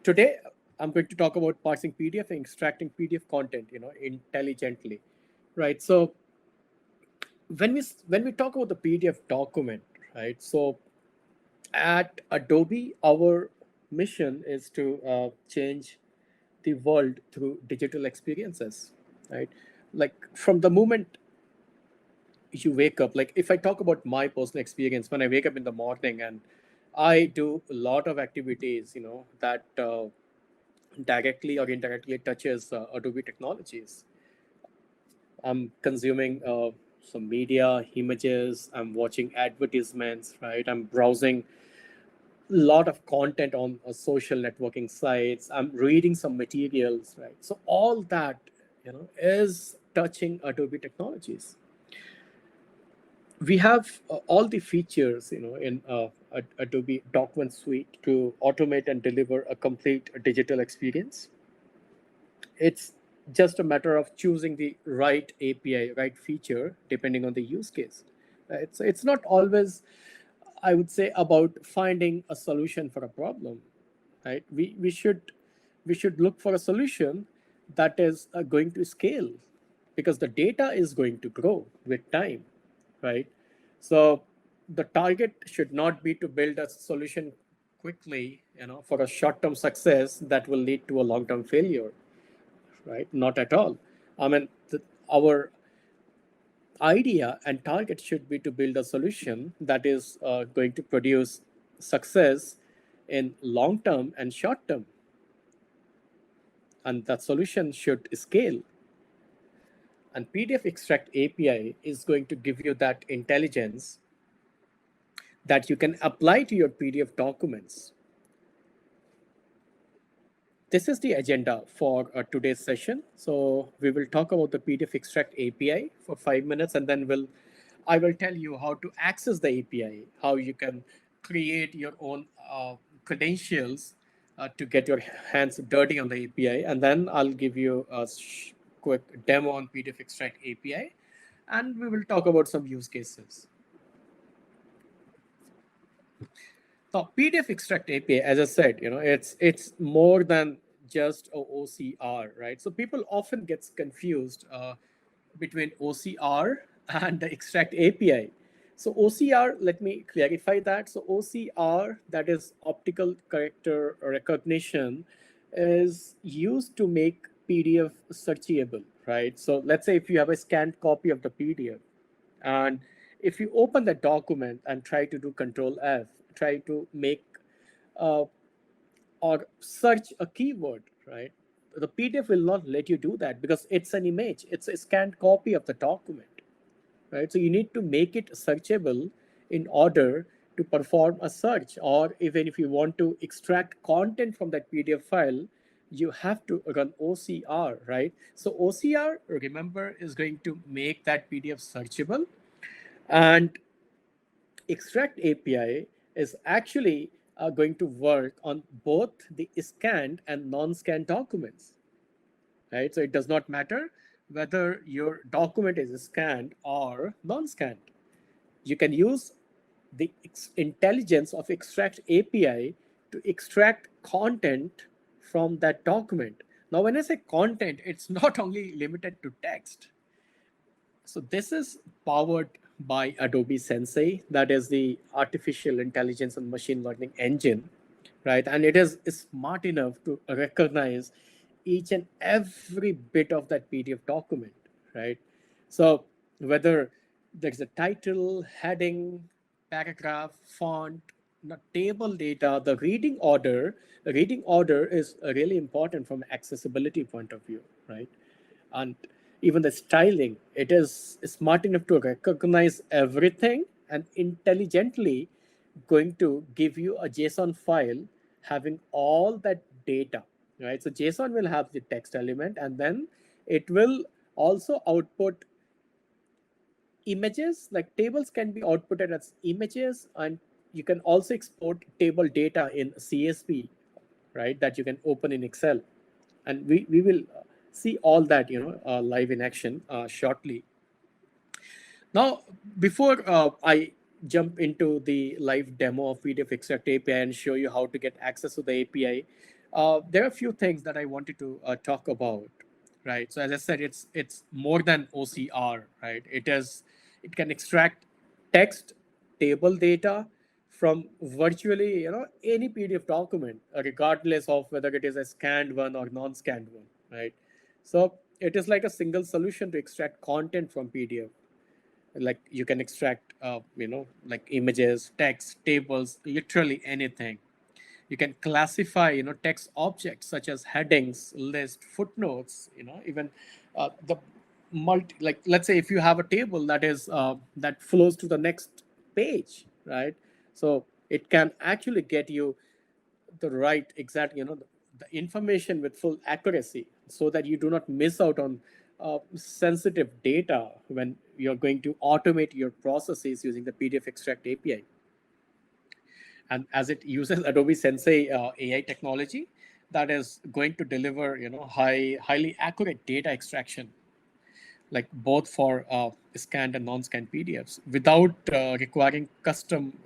Today, I'm going to talk about parsing PDF and extracting PDF content, intelligently, right? So when we talk about the PDF document, right? So at Adobe, our mission is to change the world through digital experiences, right? Like from the moment you wake up, like if I talk about my personal experience, when I wake up in the morning and I do a lot of activities, that directly or indirectly touches Adobe technologies. I'm consuming some media, images, I'm watching advertisements, right? I'm browsing a lot of content on social networking sites. I'm reading some materials, right? So all that, is touching Adobe technologies. We have all the features, in Adobe Document Suite to automate and deliver a complete digital experience. It's just a matter of choosing the right API, right feature, depending on the use case. It's not always, I would say, about finding a solution for a problem, right? We should look for a solution that is going to scale, because the data is going to grow with time, right? So the target should not be to build a solution quickly, for a short-term success that will lead to a long-term failure, right? Not at all. I mean, our idea and target should be to build a solution that is going to produce success in long term and short term, and that solution should scale. And PDF Extract API is going to give you that intelligence that you can apply to your PDF documents. This is the agenda for today's session. So we will talk about the PDF Extract API for 5 minutes, and then I will tell you how to access the API, how you can create your own credentials to get your hands dirty on the API, and then I'll give you a quick demo on PDF Extract API, and we will talk about some use cases. Now, PDF Extract API, as I said, it's more than just a OCR, right? So people often gets confused between OCR and the Extract API. So OCR, let me clarify that. So OCR, that is optical character recognition, is used to make PDF searchable, right? So let's say if you have a scanned copy of the PDF, and if you open the document and try to do Control F, try to make uh, or search a keyword, right? The PDF will not let you do that because it's an image, it's a scanned copy of the document, right? So you need to make it searchable in order to perform a search, or even if you want to extract content from that PDF file, you have to run OCR, right? So OCR, remember, is going to make that PDF searchable, and Extract API is actually going to work on both the scanned and non-scanned documents, right? So it does not matter whether your document is scanned or non-scanned. You can use the intelligence of Extract API to extract content from that document. Now, when I say content, it's not only limited to text. So this is powered by Adobe Sensei, that is the artificial intelligence and machine learning engine, right? And it is smart enough to recognize each and every bit of that PDF document, right? So whether there's a title, heading, paragraph, font, table data, the reading order is really important from accessibility point of view, right? And even the styling, it is smart enough to recognize everything and intelligently going to give you a JSON file having all that data, right? So JSON will have the text element, and then it will also output images. Like tables can be outputted as images, and you can also export table data in CSV, right, that you can open in Excel. And we will see all that, live in action shortly. Now, before I jump into the live demo of PDF Extract API and show you how to get access to the API, there are a few things that I wanted to talk about, right? So as I said, it's more than OCR, right? It can extract text, table data from virtually any PDF document, regardless of whether it is a scanned one or non-scanned one, right? So it is like a single solution to extract content from PDF. Like you can extract, like images, text, tables, literally anything. You can classify text objects such as headings, list, footnotes, even the multi, like let's say if you have a table that is that flows to the next page, right? So it can actually get you the right exact the information with full accuracy, so that you do not miss out on sensitive data when you're going to automate your processes using the PDF extract API. And as it uses Adobe Sensei AI technology, that is going to deliver highly accurate data extraction, like both for scanned and non-scanned PDFs, without requiring custom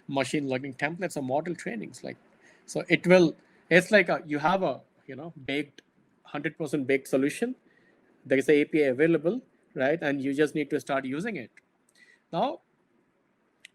machine learning templates or model trainings. Like, so it's like you have a baked 100% baked solution. There is an API available, right? And you just need to start using it. Now,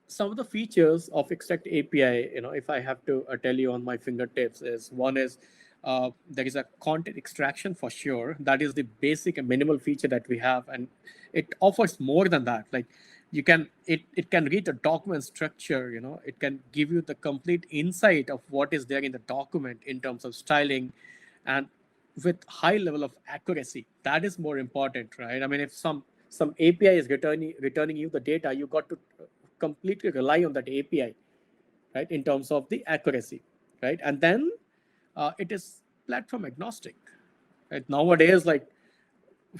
some of the features of extract API, if I have to tell you on my fingertips, is one is there is a content extraction for sure. That is the basic and minimal feature that we have, and it offers more than that. Like it can read the document structure. It can give you the complete insight of what is there in the document in terms of styling, and with high level of accuracy. That is more important, right? I mean, if some API is returning you the data, you got to completely rely on that API, right, in terms of the accuracy, right? And then it is platform agnostic. Right? Nowadays, like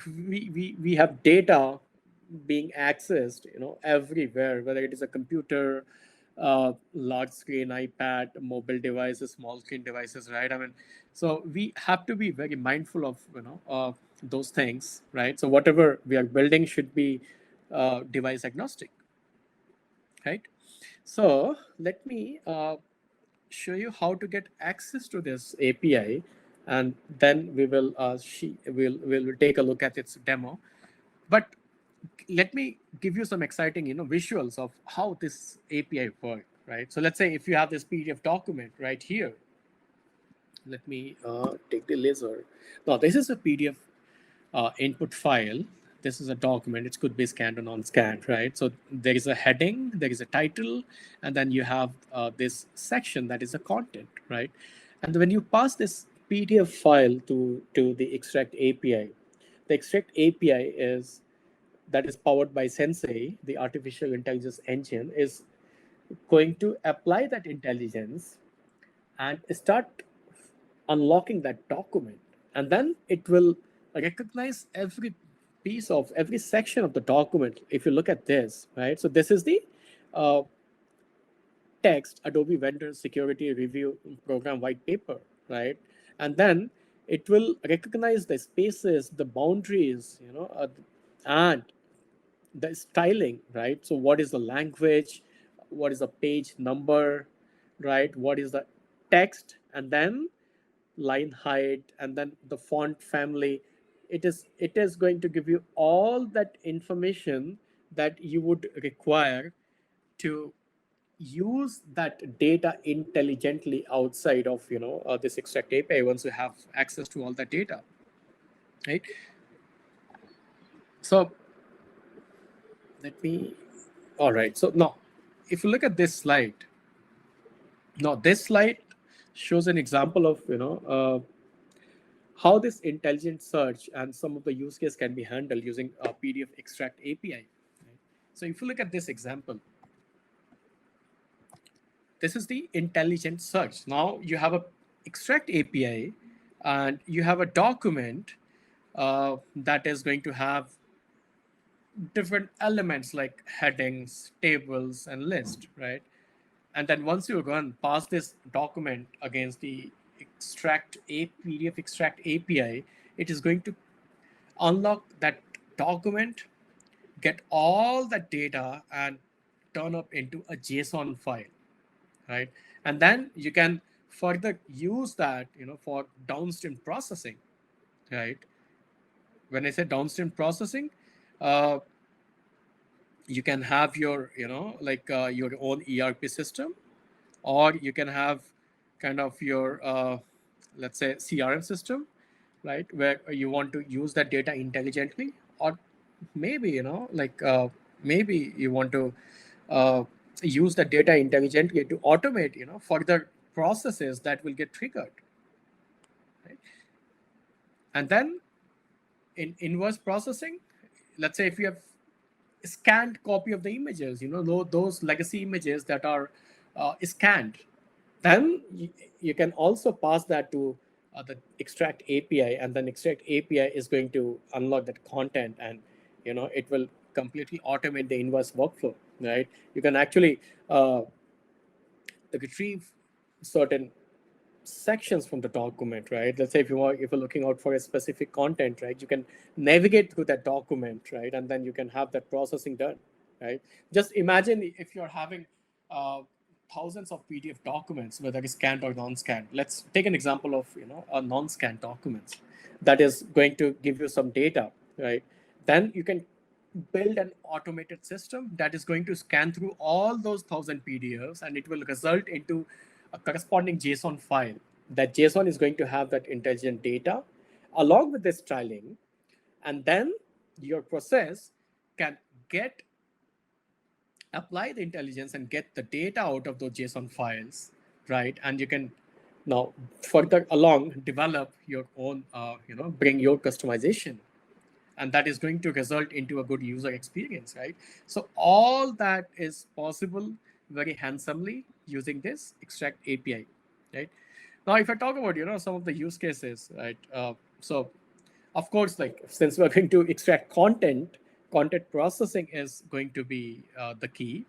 we have data being accessed, everywhere, whether it is a computer, large screen iPad, mobile devices, small screen devices, right? I mean, so we have to be very mindful of those things, right? So whatever we are building should be device agnostic, right? So let me show you how to get access to this API, and then we will we'll take a look at its demo. But let me give you some exciting visuals of how this API works, right? So let's say if you have this PDF document right here. Let me take the laser. Now this is a PDF input file. This is a document. It could be scanned or non-scanned, right? So there is a heading, there is a title, and then you have this section that is a content, right? And when you pass this PDF file to the extract API, the extract API that is powered by Sensei, the artificial intelligence engine, is going to apply that intelligence and start unlocking that document. And then it will recognize every section of the document. If you look at this, right? So this is the uh, text Adobe Vendor Security Review Program white paper, right? And then it will recognize the spaces, the boundaries, and the styling, right? So what is the language? What is the page number, right? What is the text? And then line height, and then the font family. It is going to give you all that information that you would require to use that data intelligently outside of this extract API once you have access to all that data, right? So let me all right, so now if you look at this slide, now this slide shows an example of how this intelligent search and some of the use case can be handled using a PDF extract API. Right? So if you look at this example, this is the intelligent search. Now you have a extract API and you have a document that is going to have different elements like headings, tables, and list, right? And then once you pass this document against the PDF extract API, it is going to unlock that document, get all that data, and turn up into a JSON file, right? And then you can further use that, for downstream processing, right? When I say downstream processing, uh, you can have your, your own ERP system, or you can have kind of your, let's say, CRM system, right, where you want to use that data intelligently, or maybe, maybe you want to uh, use the data intelligently to automate, further processes that will get triggered, right? And then in inverse processing, let's say if you have scanned copy of the images, those legacy images that are scanned, then you can also pass that to the extract API, and then extract API is going to unlock that content, and it will completely automate the inverse workflow, right? You can actually retrieve certain sections from the document, right? Let's say if you're looking out for a specific content, right, you can navigate through that document, right, and then you can have that processing done, right? Just imagine if you're having thousands of PDF documents, whether it's scanned or non-scanned. Let's take an example of a non-scanned documents that is going to give you some data, right? Then you can build an automated system that is going to scan through all those 1,000 PDFs, and it will result into a corresponding JSON file. That JSON is going to have that intelligent data along with this styling, and then your process can apply the intelligence and get the data out of those JSON files, right? And you can now further along develop your own, bring your customization, and that is going to result into a good user experience, right? So all that is possible very handsomely using this extract API, right? Now, if I talk about some of the use cases, right? So, of course, like since we're going to extract content processing is going to be the key,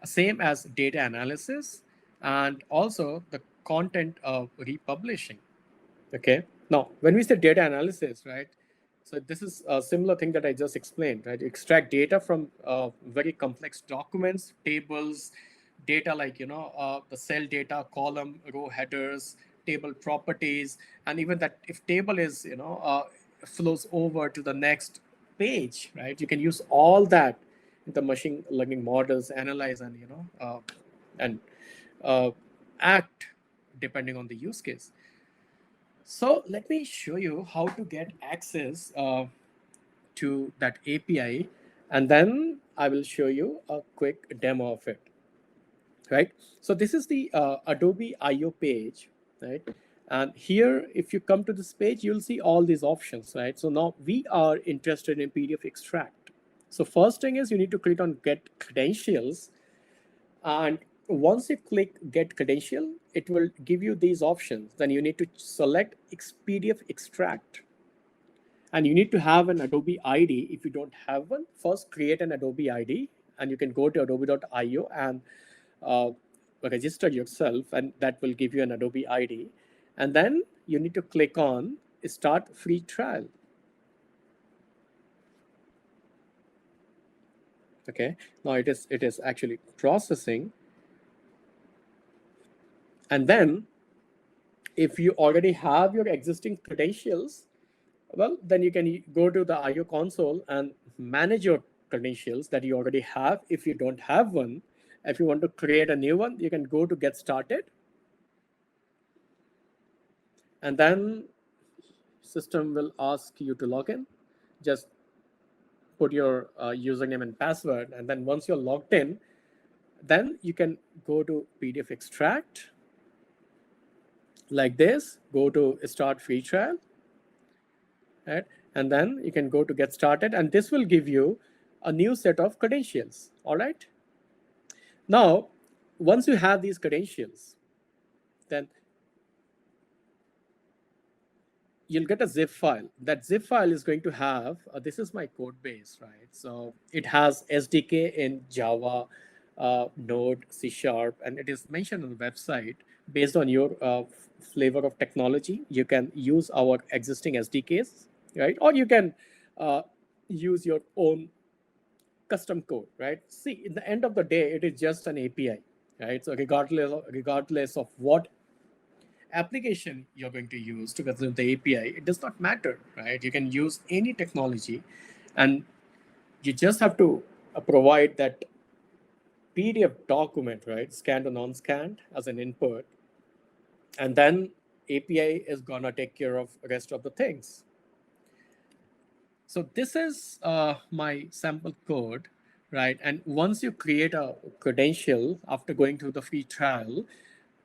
same as data analysis, and also the content republishing. Okay. Now, when we say data analysis, right? So this is a similar thing that I just explained, right? Extract data from very complex documents, tables, data like, the cell data, column, row headers, table properties, and even that if table is, flows over to the next page, right? You can use all that in the machine learning models, analyze and, and act depending on the use case. So let me show you how to get access to that API, and then I will show you a quick demo of it, right? So this is the Adobe I/O page, right? And here, if you come to this page, you'll see all these options, right? So now we are interested in PDF extract. So first thing is you need to click on Get Credentials, and once you click Get Credential, it will give you these options. Then you need to select PDF Extract. And you need to have an Adobe ID. If you don't have one, first create an Adobe ID, and you can go to adobe.io and register yourself, and that will give you an Adobe ID. And then you need to click on Start Free Trial. Okay, now it is actually processing. And then if you already have your existing credentials, well, then you can go to the IO console and manage your credentials that you already have. If you don't have one, if you want to create a new one, you can go to Get Started. And then system will ask you to log in. Just put your username and password. And then once you're logged in, then you can go to PDF Extract like this, go to Start Free Trial, right? And then you can go to Get Started, and this will give you a new set of credentials, all right? Now, once you have these credentials, then you'll get a zip file. That zip file is going to have, this is my code base, right? So it has SDK in Java, Node, C#, and it is mentioned on the website. Based on your flavor of technology, you can use our existing SDKs, right? Or you can use your own custom code, right? See, in the end of the day, it is just an API, right? So regardless of what application you're going to use to consume the API, it does not matter, right? You can use any technology, and you just have to provide that PDF document, right? Scanned or non-scanned as an input, and then API is gonna take care of the rest of the things. So this is my sample code, right? And once you create a credential after going through the free trial,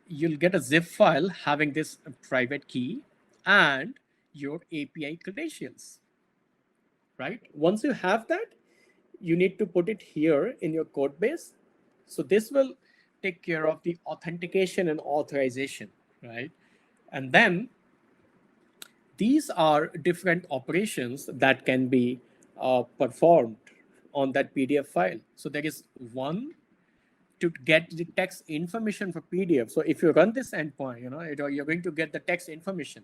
you'll get a zip file having this private key and your API credentials, right? Once you have that, you need to put it here in your code base. So this will take care of the authentication and authorization, right? And then these are different operations that can be performed on that PDF file. So there is one to get the text information for PDF. So if you run this endpoint, you're going to get the text information,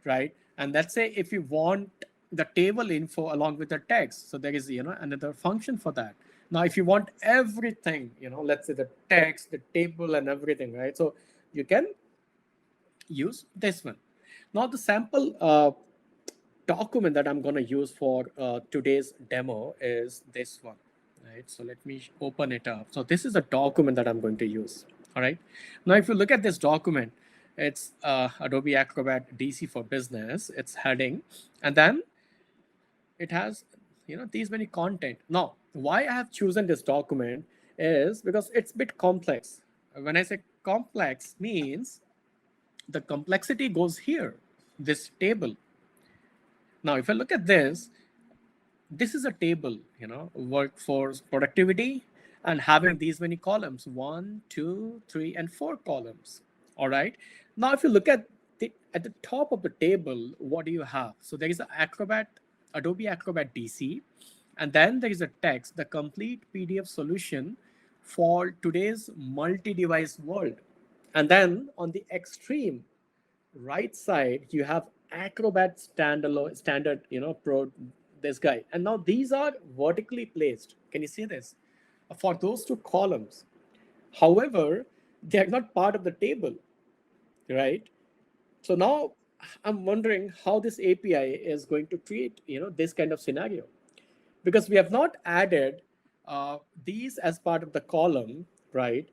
right? And let's say if you want the table info along with the text, so there is another function for that. Now, if you want everything, let's say the text, the table, and everything, right? So you can use this one. Now, the sample document that I'm going to use for today's demo is this one, right? So let me open it up. So this is a document that I'm going to use. All right. Now, if you look at this document, it's Adobe Acrobat DC for Business. It's heading, and then it has these many content. Now, why I have chosen this document is because it's a bit complex. When I say complex, means the complexity goes here, this table. Now, if I look at this is a table, workforce productivity, and having these many columns, 1, 2, 3, and 4 columns. All right. Now, if you look at the top of the table, what do you have? So there is an Adobe Acrobat DC, and then there is a text, the complete PDF solution for today's multi-device world. And then on the extreme right side, you have Acrobat standard, Pro, this guy. And now these are vertically placed. Can you see this? For those 2 columns. However, they are not part of the table, right? So now I'm wondering how this API is going to treat, this kind of scenario, because we have not added these as part of the column, right?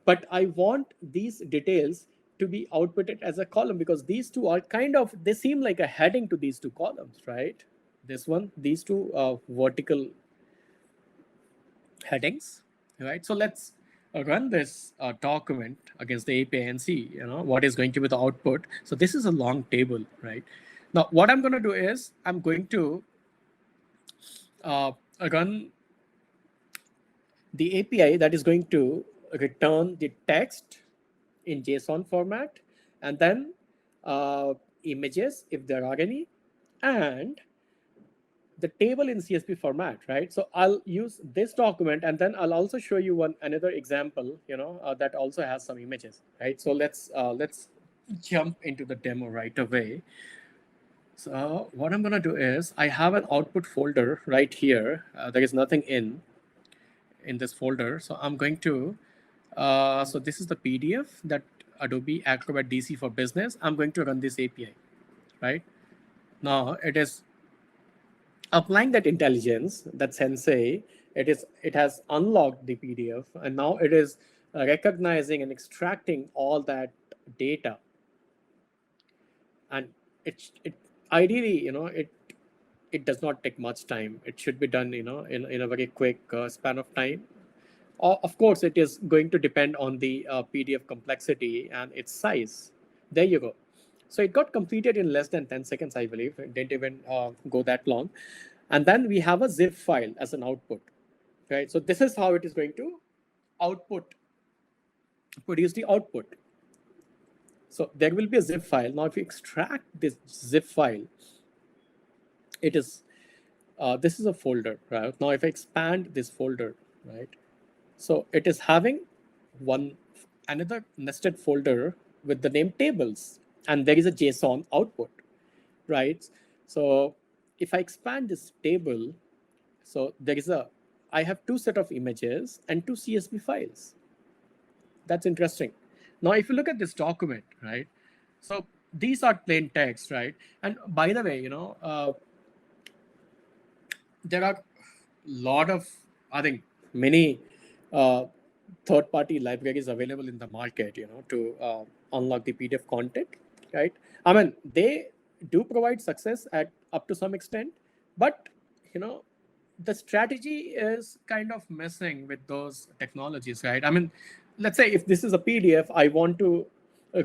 But I want these details to be outputted as a column, because these 2 are they seem like a heading to these 2 columns, right? This one, these 2 vertical headings, right? So let's run this document against the API and see, what is going to be the output. So this is a long table, right? Now, what I'm going to do is I'm going to run the API that is going to return the text in JSON format, and then images, if there are any, and the table in CSV format, right? So I'll use this document, and then I'll also show you another example, that also has some images, right? So let's jump into the demo right away. So what I'm gonna do is I have an output folder right here. There is nothing in this folder, so I'm going to. So this is the PDF that Adobe Acrobat DC for Business. I'm going to run this API, right? Now it is applying that intelligence, that sensei. It has unlocked the PDF, and now it is recognizing and extracting all that data. And it ideally, it does not take much time. It should be done, in a very quick span of time. Of course, it is going to depend on the PDF complexity and its size. There you go. So it got completed in less than 10 seconds, I believe. It didn't even go that long. And then we have a zip file as an output, right? So this is how it is going to produce the output. So there will be a zip file. Now, if you extract this zip file, it is, this is a folder, right? Now, if I expand this folder, right? So it is having another nested folder with the name tables, and there is a JSON output, right? So if I expand this table, so I have 2 set of images and 2 CSV files. That's interesting. Now, if you look at this document, right? So these are plain text, right? And by the way, there are a lot of, I think, many third-party libraries available in the market, to unlock the PDF content, right? I mean, they do provide success at up to some extent, but the strategy is kind of messing with those technologies, right? I mean, let's say if this is a PDF, I want to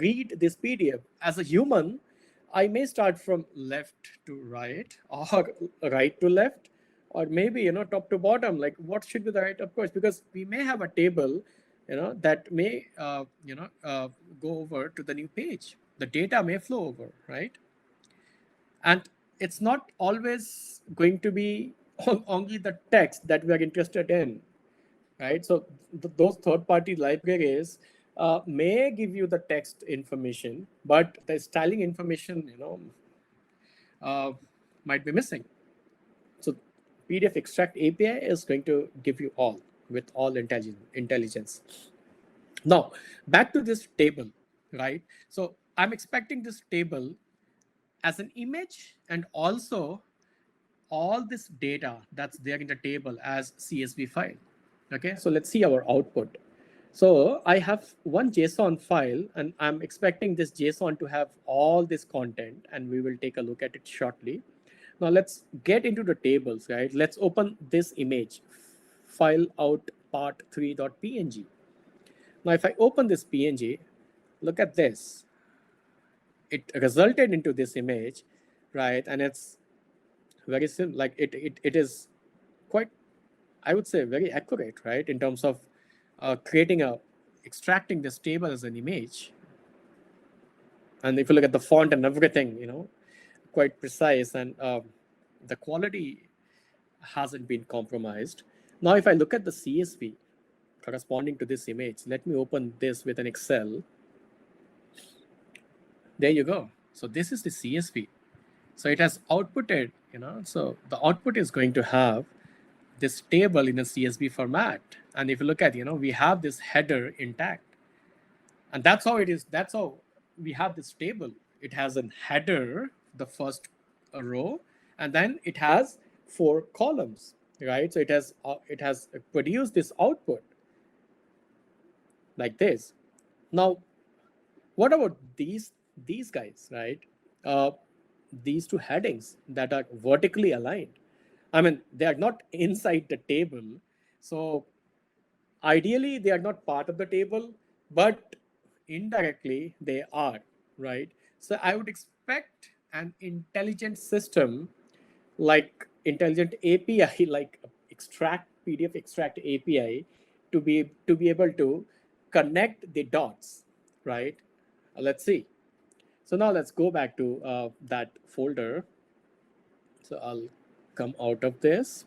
read this PDF as a human. I may start from left to right or right to left, or maybe top to bottom. Like, what should be the right approach? Because we may have a table that may go over to the new page. The data may flow over, right? And it's not always going to be only the text that we are interested in, right? So those third-party libraries may give you the text information, but the styling information might be missing. So PDF Extract API is going to give you all with all intelligence. Now, back to this table, right? So I'm expecting this table as an image and also all this data that's there in the table as CSV file. Okay, so let's see our output. So I have one JSON file and I'm expecting this JSON to have all this content, and we will take a look at it shortly. Now let's get into the tables, right? Let's open this image, file out part3.png. Now if I open this PNG, look at this. It resulted into this image, right? And it's very simple. Like it is quite, I would say, very accurate, right? In terms of extracting this table as an image. And if you look at the font and everything, quite precise, and the quality hasn't been compromised. Now, if I look at the CSV corresponding to this image, let me open this with an Excel. There you go. So this is the CSV. So it has outputted, so the output is going to have this table in a CSV format. And if you look at, we have this header intact. And that's how it is. That's how we have this table. It has a header, the first row, and then it has 4 columns, right? So it has produced this output like this. Now, what about these guys, right? These 2 headings that are vertically aligned. I mean, they are not inside the table. So ideally, they are not part of the table, but indirectly they are, right? So I would expect an intelligent system like intelligent API, like PDF Extract API, to be able to connect the dots, right? Let's see. So now let's go back to that folder. So I'll come out of this,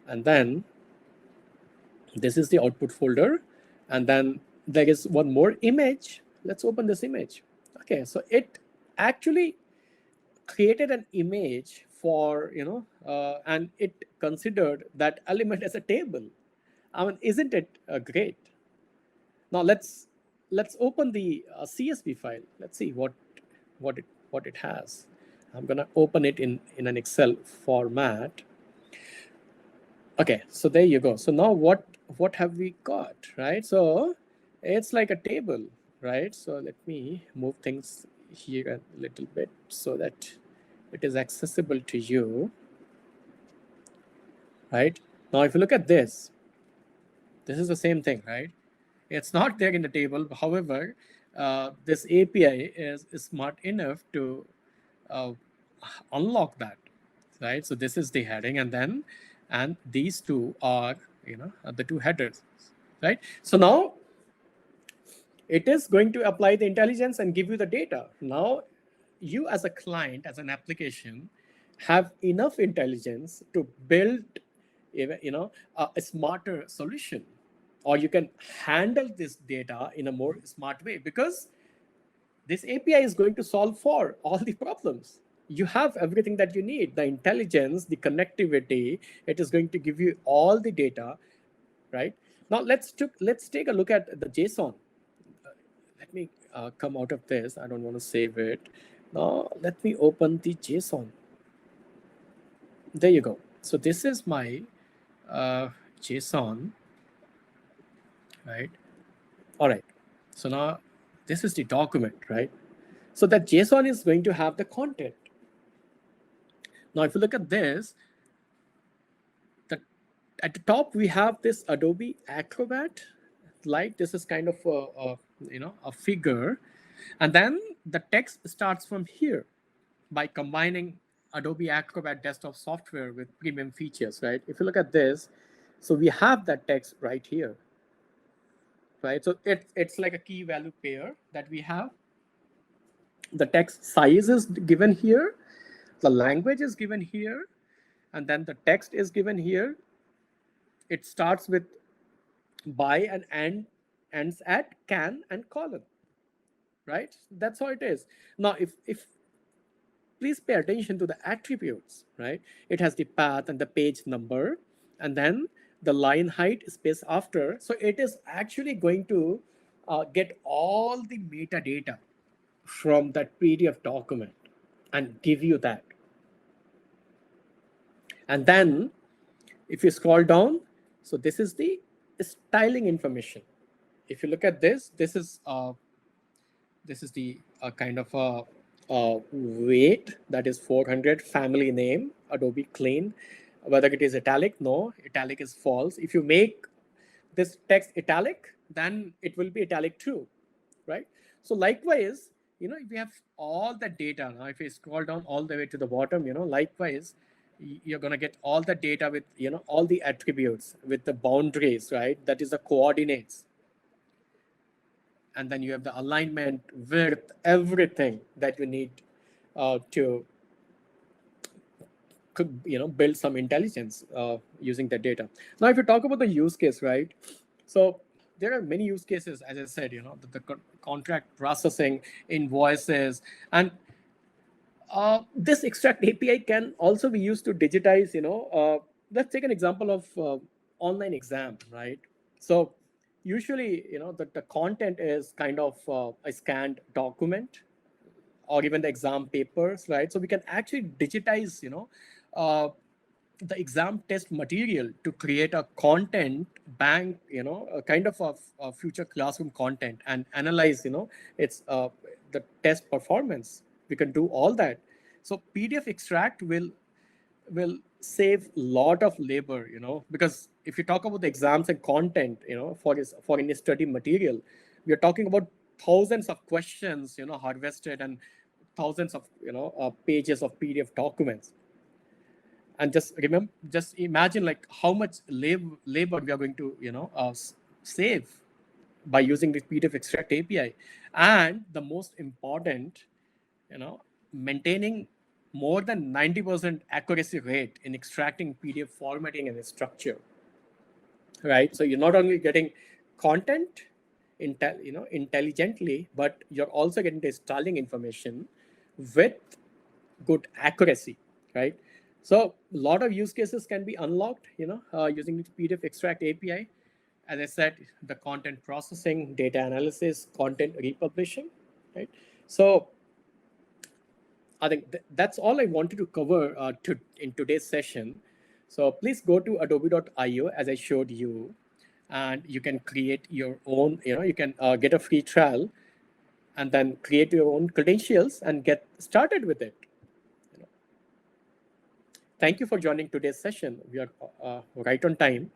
and then this is the output folder, and then there is one more image. Let's open this image. Okay, so it actually created an image for and it considered that element as a table. I mean, isn't it great? Now let's open the CSV file. Let's see what it has. I'm gonna open it in an Excel format. Okay, so there you go. So now what have we got, right? So it's like a table, right? So let me move things here a little bit so that it is accessible to you, right? Now, if you look at this is the same thing, right? It's not there in the table. However, this API is smart enough to unlock that, right? So this is the heading, and these 2 are the 2 headers, right? So now it is going to apply the intelligence and give you the data. Now you as a client, as an application, have enough intelligence to build a smarter solution, or you can handle this data in a more smart way, because this API is going to solve for all the problems. You have everything that you need, the intelligence, the connectivity. It is going to give you all the data, right? Now let's take a look at the JSON. Let me come out of this. I don't want to save it. Now let me open the JSON. There you go. So this is my JSON, right? All right. So now this is the document, right? So that JSON is going to have the content. Now, if you look at this, at the top, we have this Adobe Acrobat, like this is kind of a figure. And then the text starts from here by combining Adobe Acrobat desktop software with premium features, right? If you look at this, so we have that text right here, right? So it's like a key value pair that we have. The text size is given here, the language is given here, and then the text is given here. It starts with by and ends at can and colon, right? That's how it is. Now, if please pay attention to the attributes, right? It has the path and the page number, and then the line height space after. So it is actually going to get all the metadata from that PDF document and give you that. And then if you scroll down, so this is the styling information. If you look at this, this is the kind of weight, that is 400, family name, Adobe Clean. Whether it is italic, no, italic is false. If you make this text italic, then it will be italic too, right? So likewise, if you have all the data, now if you scroll down all the way to the bottom, likewise, you're going to get all the data with, all the attributes with the boundaries, right? That is the coordinates. And then you have the alignment, width, everything that you need to build some intelligence using the data. Now, if you talk about the use case, right? So there are many use cases, as I said, the contract processing, invoices, and this extract API can also be used to digitize, let's take an example of online exam, right? So usually, the content is kind of a scanned document or even the exam papers, right? So we can actually digitize, the exam test material to create a content bank, a kind of a future classroom content and analyze, it's the test performance. We can do all that. So PDF extract will save a lot of labor, because if you talk about the exams and content, for any study material, we are talking about thousands of questions, harvested, and thousands of, pages of PDF documents. And just imagine like how much labor we are going to, save by using this PDF extract API. And the most important, maintaining more than 90% accuracy rate in extracting PDF formatting and structure, right? So you're not only getting content intelligently, but you're also getting the styling information with good accuracy, right? So a lot of use cases can be unlocked, using the PDF extract API. As I said, the content processing, data analysis, content republishing, right? So I think that's all I wanted to cover in today's session. So please go to adobe.io as I showed you, and you can create your own, you can get a free trial and then create your own credentials and get started with it. Thank you for joining today's session. We are right on time.